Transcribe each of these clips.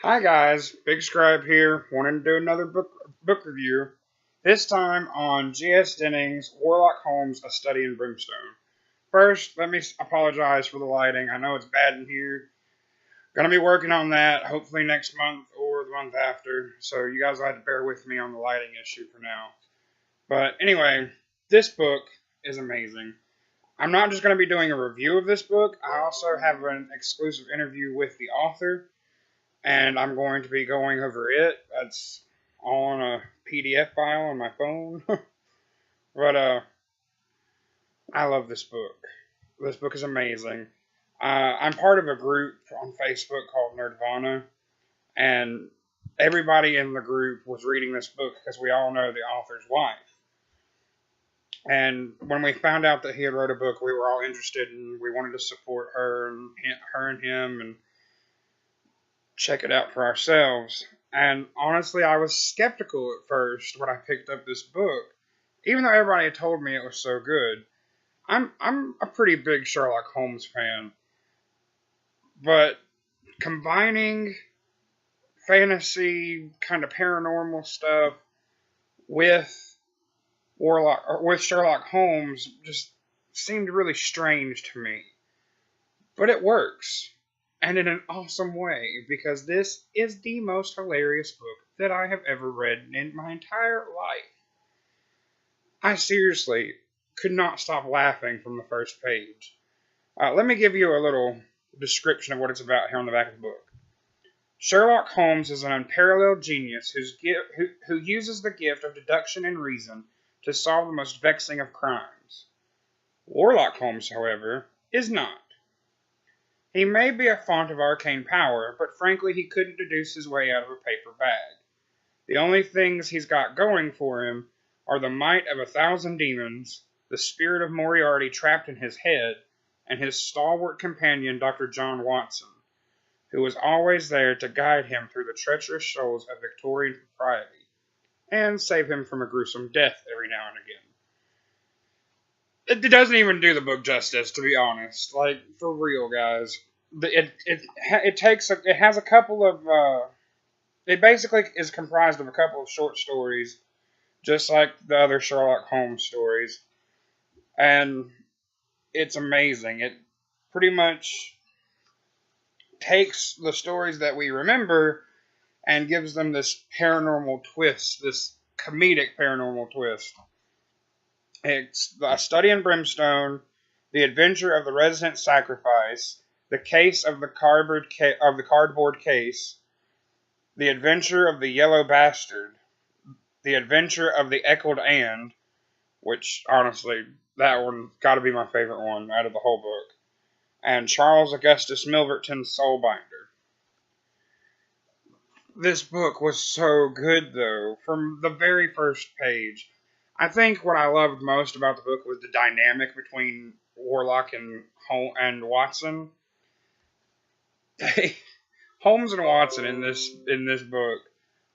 Hi guys, Big Scribe here, wanting to do another book review. This time on G.S. Denning's Warlock Holmes: A Study in Brimstone. First, let me apologize for the lighting. I know it's bad in here. Gonna be working on that hopefully next month or the month after. So you guys will have to bear with me on the lighting issue for now. But anyway, this book is amazing. I'm not just going to be doing a review of this book. I also have an exclusive interview with the author, and I'm going to be going over it. That's all on a PDF file on my phone. But I love this book. This book is amazing. I'm part of a group on Facebook called Nerdvana, and everybody in the group was reading this book because we all know the author's wife. And when we found out that he had wrote a book, we were all interested, and we wanted to support her and him, and check it out for ourselves. And honestly, I was skeptical at first when I picked up this book, even though everybody had told me it was so good. I'm a pretty big Sherlock Holmes fan, but combining fantasy kind of paranormal stuff with with Sherlock Holmes just seemed really strange to me. But it works. And in an awesome way, because this is the most hilarious book that I have ever read in my entire life. I seriously could not stop laughing from the first page. Let me give you a little description of what it's about here on the back of the book. Sherlock Holmes is an unparalleled genius who uses the gift of deduction and reason to solve the most vexing of crimes. Warlock Holmes, however, is not. He may be a font of arcane power, but frankly he couldn't deduce his way out of a paper bag. The only things he's got going for him are the might of 1,000 demons, the spirit of Moriarty trapped in his head, and his stalwart companion Dr. John Watson, who was always there to guide him through the treacherous shoals of Victorian propriety, and save him from a gruesome death every now and again. It doesn't even do the book justice, to be honest. Like, for real, guys. It has a couple of it basically is comprised of a couple of short stories, just like the other Sherlock Holmes stories, and it's amazing. It pretty much takes the stories that we remember and gives them this paranormal twist, this comedic paranormal twist. It's A Study in Brimstone, The Adventure of the Resident Sacrifice, The Case of the Cardboard Case, The Adventure of the Yellow Bastard, The Adventure of the Eckled And, which, honestly, that one got to be my favorite one out of the whole book, and Charles Augustus Milverton's Soulbinder. This book was so good, though, from the very first page. I think what I loved most about the book was the dynamic between Warlock and Watson. Holmes and Watson in this book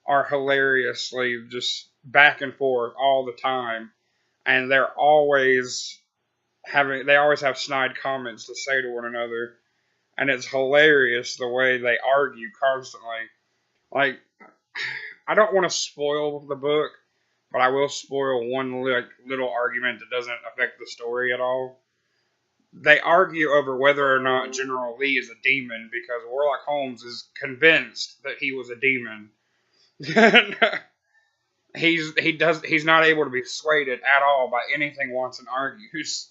are hilariously just back and forth all the time, and they always have snide comments to say to one another, and it's hilarious the way they argue constantly. Like, I don't want to spoil the book, but I will spoil one little argument that doesn't affect the story at all. They argue over whether or not General Lee is a demon because Warlock Holmes is convinced that he was a demon. He's not able to be persuaded at all by anything Watson argues.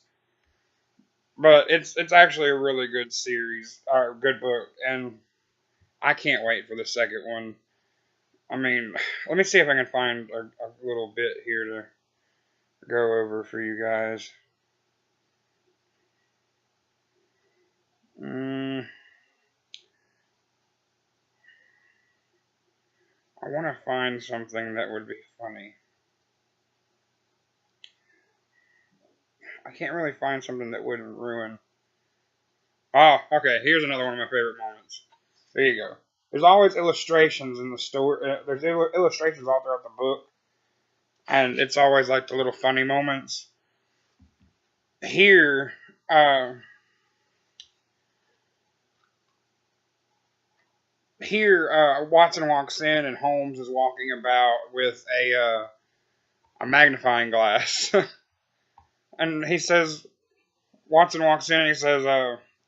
But it's actually a really good series, or good book, and I can't wait for the second one. I mean, let me see if I can find a little bit here to go over for you guys. I want to find something that would be funny. I can't really find something that wouldn't ruin. Oh, okay. Here's another one of my favorite moments. There you go. There's always illustrations in the story. There's illustrations all throughout the book, and it's always like the little funny moments. Here, here, Watson walks in and Holmes is walking about with a magnifying glass. And he says, Watson walks in and he says,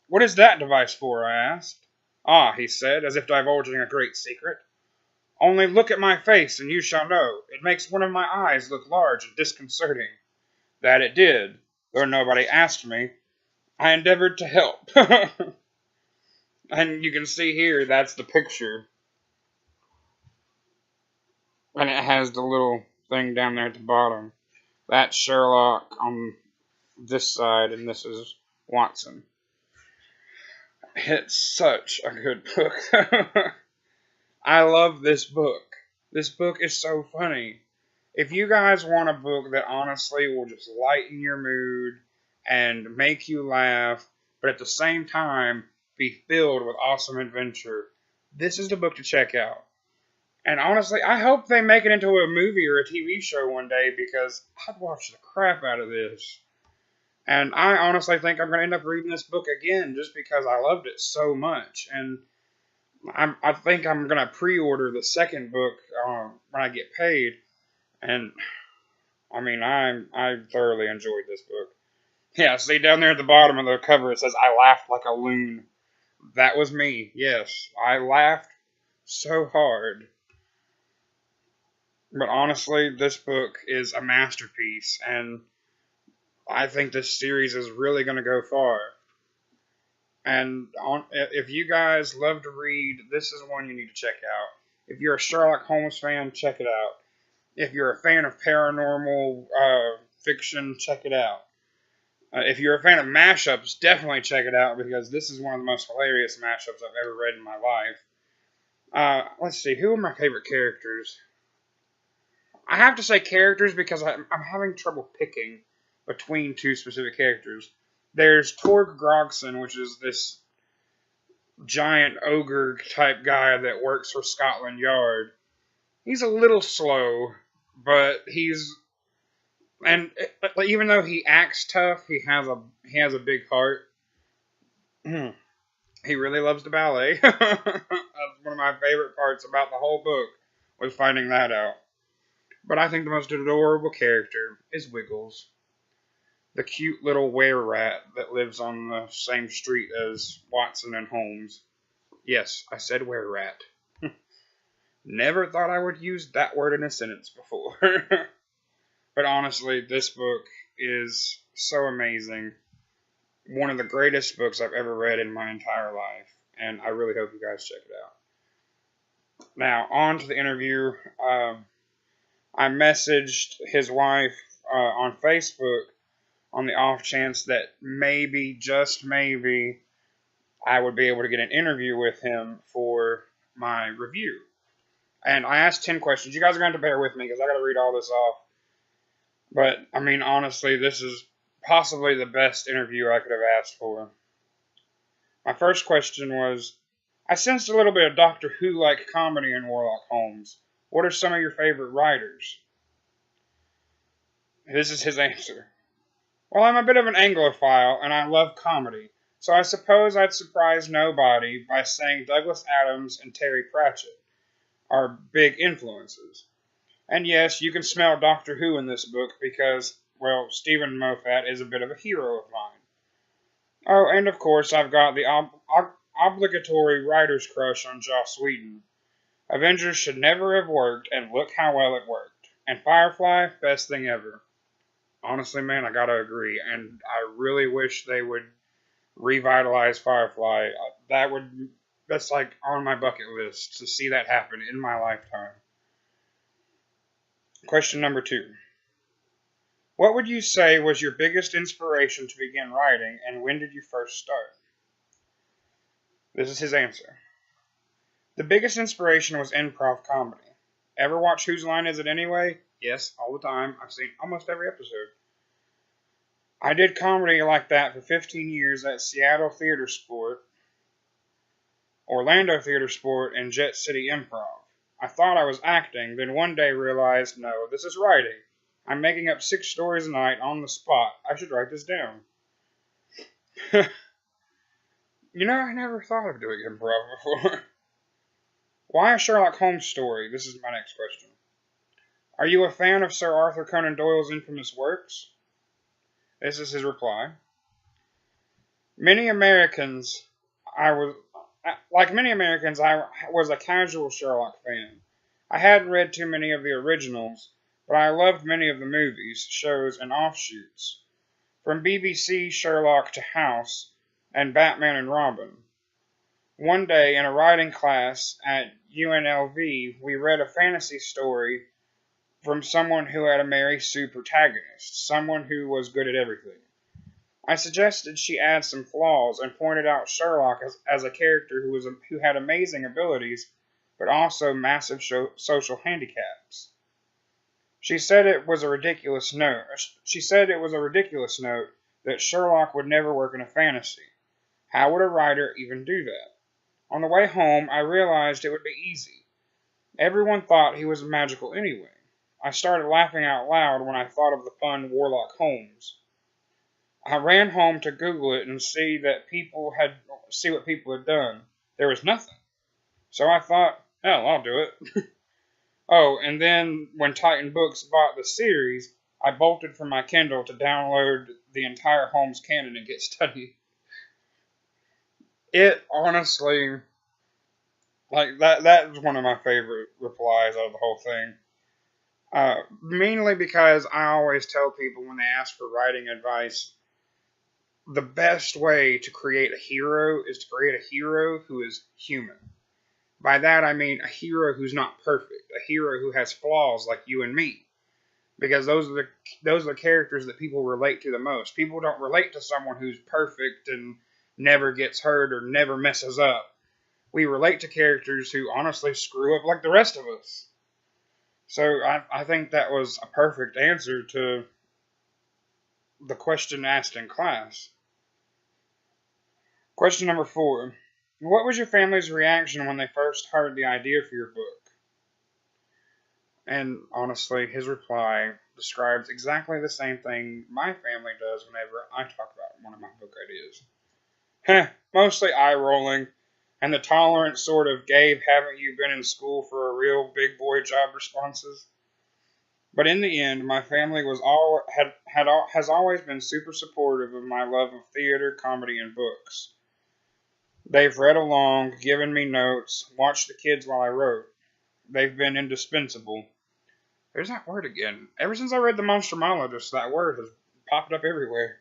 "What is that device for?" I asked. "Ah," he said, as if divulging a great secret. "Only look at my face and you shall know. It makes one of my eyes look large and disconcerting." That it did, though nobody asked me. I endeavored to help. And you can see here, that's the picture. And it has the little thing down there at the bottom. That's Sherlock on this side, and this is Watson. It's such a good book. I love this book. This book is so funny. If you guys want a book that honestly will just lighten your mood and make you laugh, but at the same time be filled with awesome adventure, this is the book to check out. And honestly, I hope they make it into a movie or a TV show one day because I'd watch the crap out of this. And I honestly think I'm going to end up reading this book again just because I loved it so much. And I think I'm going to pre-order the second book when I get paid. And I mean, I thoroughly enjoyed this book. Yeah, see down there at the bottom of the cover it says, "I laughed like a loon." That was me. Yes, I laughed so hard. But honestly, this book is a masterpiece, and I think this series is really going to go far. And if you guys love to read, this is one you need to check out. If you're a Sherlock Holmes fan, check it out. If you're a fan of paranormal fiction, check it out. If you're a fan of mashups, definitely check it out because this is one of the most hilarious mashups I've ever read in my life. Let's see, who are my favorite characters? I have to say characters because I'm having trouble picking between two specific characters. There's Torg Grogson, which is this giant ogre type guy that works for Scotland Yard. He's a little slow, but even though he acts tough, he has a big heart. He really loves the ballet. That's one of my favorite parts about the whole book was finding that out. But I think the most adorable character is Wiggles, the cute little were-rat that lives on the same street as Watson and Holmes. Yes, I said were-rat. Never thought I would use that word in a sentence before. But honestly, this book is so amazing. One of the greatest books I've ever read in my entire life. And I really hope you guys check it out. Now, on to the interview. I messaged his wife on Facebook on the off chance that maybe, just maybe, I would be able to get an interview with him for my review. And I asked 10 questions. You guys are going to have to bear with me because I got to read all this off. But, I mean, honestly, this is possibly the best interview I could have asked for. My first question was, I sensed a little bit of Doctor Who-like comedy in Warlock Holmes. What are some of your favorite writers? This is his answer. Well, I'm a bit of an Anglophile, and I love comedy, so I suppose I'd surprise nobody by saying Douglas Adams and Terry Pratchett are big influences. And yes, you can smell Doctor Who in this book because, well, Stephen Moffat is a bit of a hero of mine. Oh, and of course I've got the obligatory writer's crush on Joss Whedon. Avengers should never have worked, and look how well it worked. And Firefly, best thing ever. Honestly, man, I gotta agree, and I really wish they would revitalize Firefly. That's like on my bucket list to see that happen in my lifetime. Question number 2. What would you say was your biggest inspiration to begin writing, and when did you first start? This is his answer. The biggest inspiration was improv comedy. Ever watch Whose Line Is It Anyway? Yes, all the time. I've seen almost every episode. I did comedy like that for 15 years at Seattle Theater Sport, Orlando Theater Sport, and Jet City Improv. I thought I was acting, then one day realized, no, this is writing. I'm making up 6 stories a night on the spot. I should write this down. You know, I never thought of doing improv before. Why a Sherlock Holmes story? This is my next question. Are you a fan of Sir Arthur Conan Doyle's infamous works? This is his reply. Many Americans, I was like many Americans, I was a casual Sherlock fan. I hadn't read too many of the originals, but I loved many of the movies, shows, and offshoots. From BBC Sherlock to House and Batman and Robin. One day in a writing class at UNLV, we read a fantasy story from someone who had a Mary Sue protagonist, someone who was good at everything. I suggested she add some flaws and pointed out Sherlock as a character who had amazing abilities, but also massive social handicaps. She said it was a ridiculous note. She said it was a ridiculous note that Sherlock would never work in a fantasy. How would a writer even do that? On the way home, I realized it would be easy. Everyone thought he was magical anyway. I started laughing out loud when I thought of the fun Warlock Holmes. I ran home to Google it and see what people had done. There was nothing. So I thought, hell, I'll do it. Oh, and then when Titan Books bought the series, I bolted from my Kindle to download the entire Holmes canon and get studied. It honestly, like that was one of my favorite replies out of the whole thing. Mainly because I always tell people when they ask for writing advice, the best way to create a hero is to create a hero who is human. By that I mean a hero who's not perfect, a hero who has flaws like you and me. Because those are the characters that people relate to the most. People don't relate to someone who's perfect and never gets hurt or never messes up. We relate to characters who honestly screw up like the rest of us. So I think that was a perfect answer to the question asked in class. Question number 4. What was your family's reaction when they first heard the idea for your book? And honestly, his reply describes exactly the same thing my family does whenever I talk about one of my book ideas. Mostly eye-rolling, and the tolerant sort of Gabe, haven't you been in school for a real big boy job responses. But in the end, my family has always been super supportive of my love of theater, comedy, and books. They've read along, given me notes, watched the kids while I wrote. They've been indispensable. There's that word again. Ever since I read The Monstromologist, that word has popped up everywhere.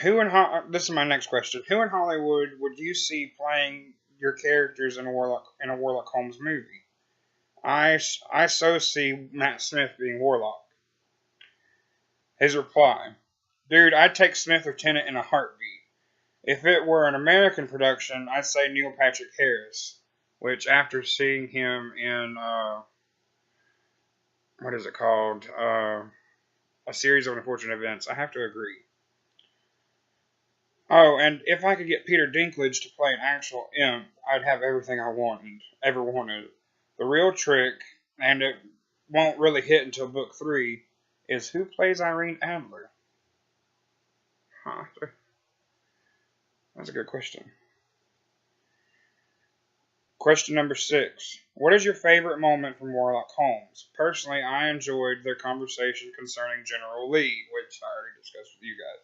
This is my next question. Who in Hollywood would you see playing your characters in a Warlock Holmes movie? I so see Matt Smith being Warlock. His reply. Dude, I'd take Smith or Tennant in a heartbeat. If it were an American production, I'd say Neil Patrick Harris, which after seeing him in, what is it called? A Series of Unfortunate Events, I have to agree. Oh, and if I could get Peter Dinklage to play an actual imp, I'd have everything I ever wanted. The real trick, and it won't really hit until book 3, is who plays Irene Adler? Huh. That's a good question. Question number 6. What is your favorite moment from Warlock Holmes? Personally, I enjoyed their conversation concerning General Lee, which I already discussed with you guys.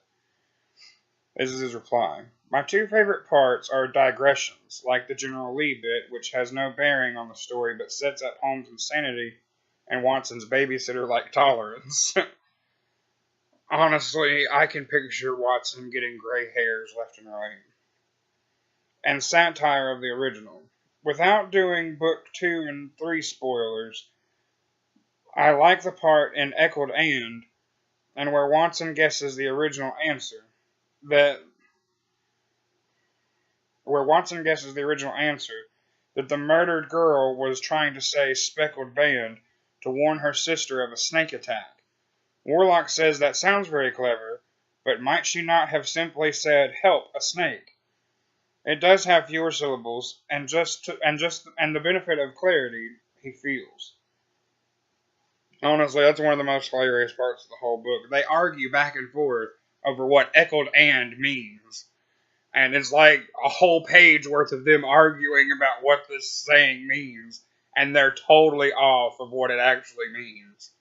This is his reply. My 2 favorite parts are digressions, like the General Lee bit, which has no bearing on the story but sets up Holmes' insanity and Watson's babysitter-like tolerance. Honestly, I can picture Watson getting gray hairs left and right. And satire of the original. Without doing book 2 and 3 spoilers, I like the part in Eckled and where Watson guesses the original answer. That the murdered girl was trying to say speckled band to warn her sister of a snake attack. Warlock says that sounds very clever, but might she not have simply said, help, a snake? It does have fewer syllables, and the benefit of clarity he feels. Honestly, that's one of the most hilarious parts of the whole book. They argue back and forth over what Eckled and means. And it's like a whole page worth of them arguing about what this saying means, and they're totally off of what it actually means.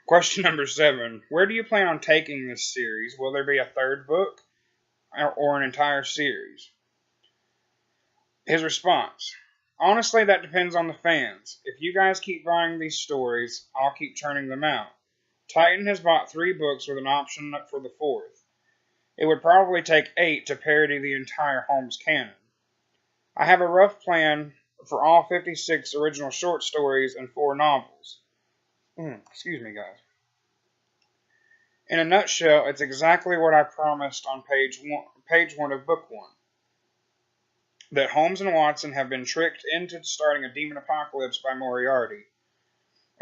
Question number 7. Where do you plan on taking this series? Will there be a third book or an entire series? His response: honestly, that depends on the fans. If you guys keep buying these stories, I'll keep churning them out. Titan has bought 3 books with an option for the 4th. It would probably take 8 to parody the entire Holmes canon. I have a rough plan for all 56 original short stories and 4 novels. Excuse me, guys. In a nutshell, it's exactly what I promised on page 1 of book 1. That Holmes and Watson have been tricked into starting a demon apocalypse by Moriarty.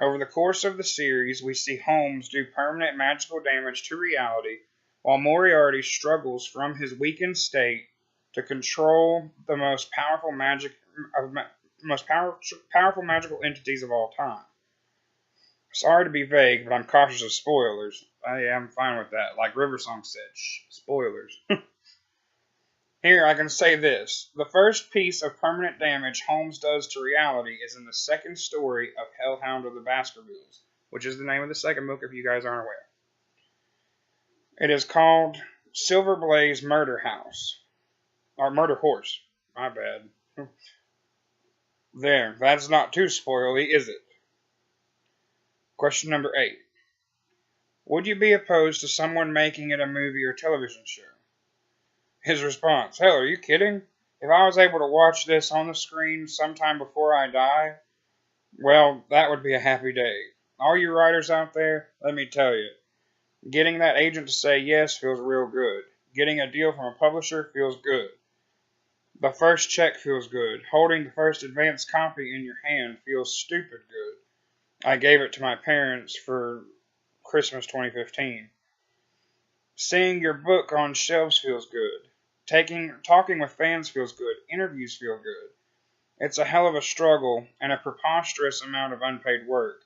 Over the course of the series, we see Holmes do permanent magical damage to reality, while Moriarty struggles from his weakened state to control the most powerful magical entities of all time. Sorry to be vague, but I'm cautious of spoilers. I am fine with that. Like Riversong said, spoilers. Here, I can say this. The first piece of permanent damage Holmes does to reality is in the second story of Hellhound of the Baskervilles, which is the name of the second book if you guys aren't aware. It is called Silver Blaze Murder House. Or Murder Horse. My bad. There, that's not too spoily, is it? Question number 8. Would you be opposed to someone making it a movie or television show? His response: hell, are you kidding? If I was able to watch this on the screen sometime before I die, well, that would be a happy day. All you writers out there, let me tell you, getting that agent to say yes feels real good. Getting a deal from a publisher feels good. The first check feels good. Holding the first advance copy in your hand feels stupid good. I gave it to my parents for Christmas 2015. Seeing your book on shelves feels good. Talking with fans feels good. Interviews feel good. It's a hell of a struggle and a preposterous amount of unpaid work.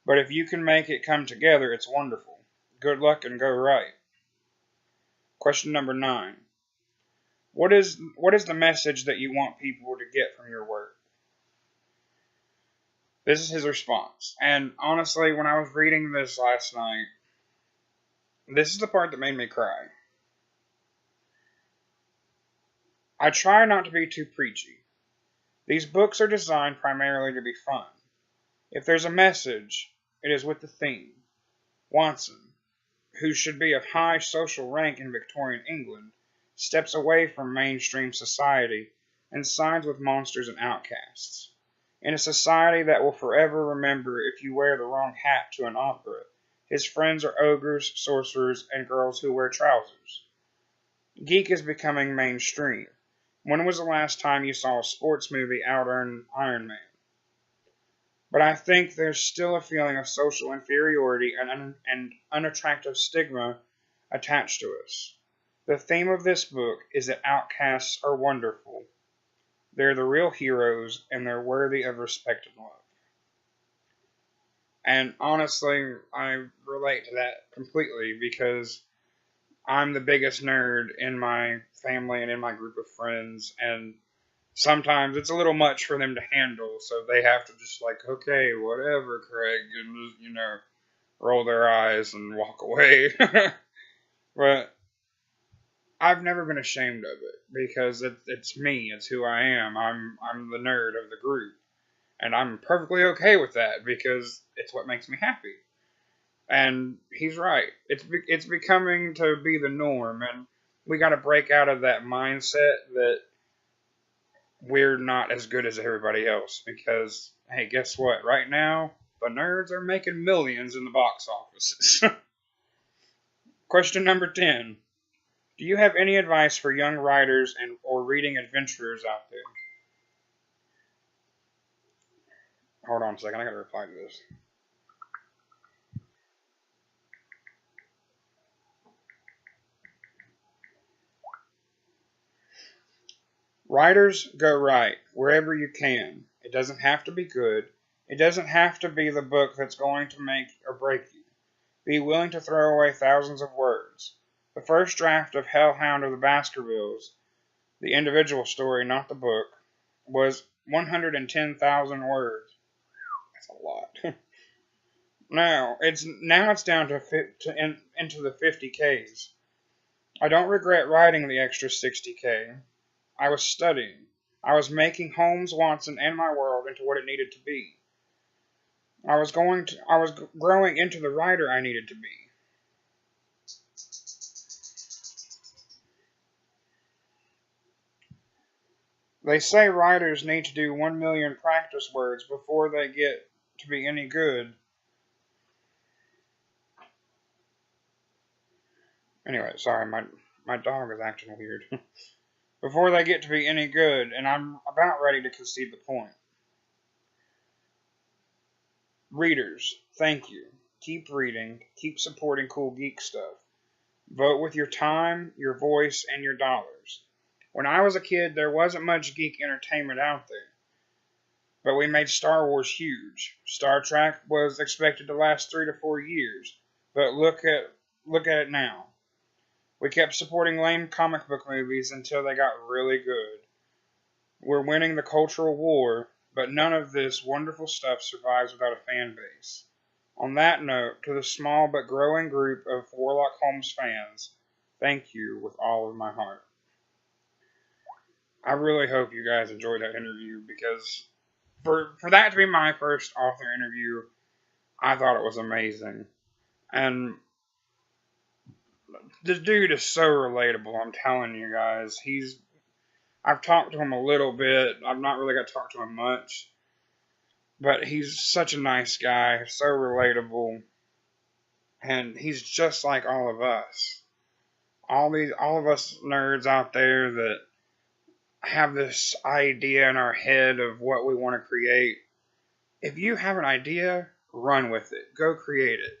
But if you can make it come together, it's wonderful. Good luck and go right. Question number 9. What is the message that you want people to get from your work? This is his response. And honestly, when I was reading this last night, this is the part that made me cry. I try not to be too preachy. These books are designed primarily to be fun. If there's a message, it is with the theme. Watson, who should be of high social rank in Victorian England, steps away from mainstream society and sides with monsters and outcasts. In a society that will forever remember if you wear the wrong hat to an opera, his friends are ogres, sorcerers, and girls who wear trousers. Geek is becoming mainstream. When was the last time you saw a sports movie out-earn Iron Man? But I think there's still a feeling of social inferiority and unattractive stigma attached to us. The theme of this book is that outcasts are wonderful. They're the real heroes, and they're worthy of respect and love. And honestly, I relate to that completely because I'm the biggest nerd in my family and in my group of friends, and sometimes it's a little much for them to handle, so they have to just like, okay, whatever, Craig, and just, roll their eyes and walk away. But I've never been ashamed of it because it's me, it's who I am. I'm the nerd of the group, and I'm perfectly okay with that because it's what makes me happy. And he's right. It's becoming to be the norm, and we got to break out of that mindset that we're not as good as everybody else. Because hey, guess what? Right now, the nerds are making millions in the box offices. Question number 10. Do you have any advice for young writers or reading adventurers out there? Hold on a second. I got to reply to this. Writers, go write wherever you can. It doesn't have to be good. It doesn't have to be the book that's going to make or break you. Be willing to throw away thousands of words. The first draft of Hellhound of the Baskervilles, the individual story, not the book, was 110,000 words. That's a lot. Now it's down into the 50Ks. I don't regret writing the extra 60K. I was studying. I was making Holmes, Watson, and my world into what it needed to be. I was growing into the writer I needed to be. They say writers need to do 1 million practice words before they get to be any good. Anyway, sorry, my dog is acting weird. Before they get to be any good, and I'm about ready to concede the point. Readers, thank you. Keep reading. Keep supporting cool geek stuff. Vote with your time, your voice, and your dollars. When I was a kid, there wasn't much geek entertainment out there. But we made Star Wars huge. Star Trek was expected to last 3 to 4 years. But look at it now. We kept supporting lame comic book movies until they got really good. We're winning the cultural war, but none of this wonderful stuff survives without a fan base. On that note, to the small but growing group of Warlock Holmes fans, thank you with all of my heart. I really hope you guys enjoyed that interview, because for that to be my first author interview, I thought it was amazing. And the dude is so relatable, I'm telling you guys. I've talked to him a little bit. I've not really got to talk to him much. But he's such a nice guy, so relatable. And he's just like all of us. All of us nerds out there that have this idea in our head of what we want to create. If you have an idea, run with it. Go create it.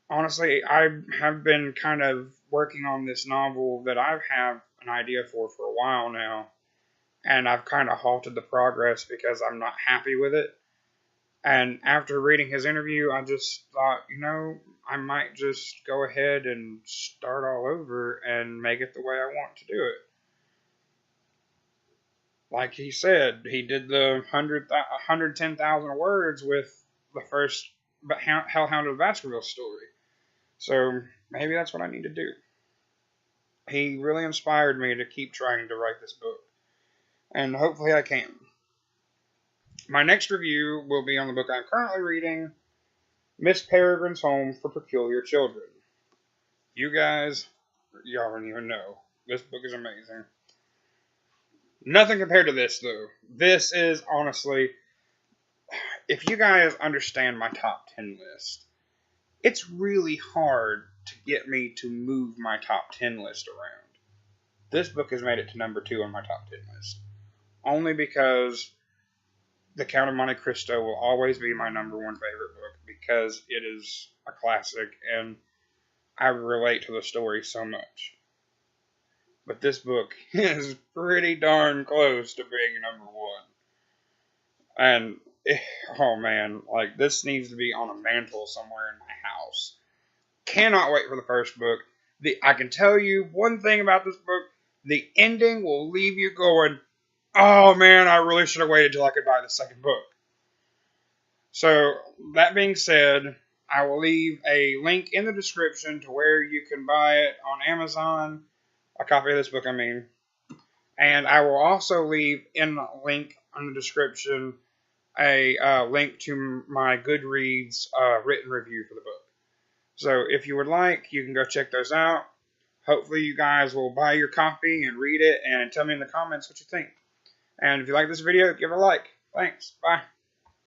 Honestly, I have been kind of working on this novel that I have an idea for a while now, and I've kind of halted the progress because I'm not happy with it. And after reading his interview, I just thought, I might just go ahead and start all over and make it the way I want to do it. Like he said, he did the 110,000 words with the first Hellhound of the Baskervilles story. So maybe that's what I need to do. He really inspired me to keep trying to write this book. And hopefully I can. My next review will be on the book I'm currently reading, Miss Peregrine's Home for Peculiar Children. You guys, y'all don't even know. This book is amazing. Nothing compared to this, though. This is, honestly, if you guys understand my top 10 list, it's really hard to get me to move my top 10 list around. This book has made it to number 2 on my top 10 list. Only because The Count of Monte Cristo will always be my number 1 favorite book, because it is a classic and I relate to the story so much. But this book is pretty darn close to being number 1. And, oh man, like, this needs to be on a mantle somewhere in my house. Cannot wait for the first book. I can tell you one thing about this book. The ending will leave you going, oh man, I really should have waited till I could buy the second book. So, that being said, I will leave a link in the description to where you can buy it on Amazon. A copy of this book, I mean. And I will also leave in the link in the description a link to my Goodreads written review for the book. So if you would like, you can go check those out. Hopefully you guys will buy your copy and read it and tell me in the comments what you think. And if you like this video, give it a like. Thanks. Bye.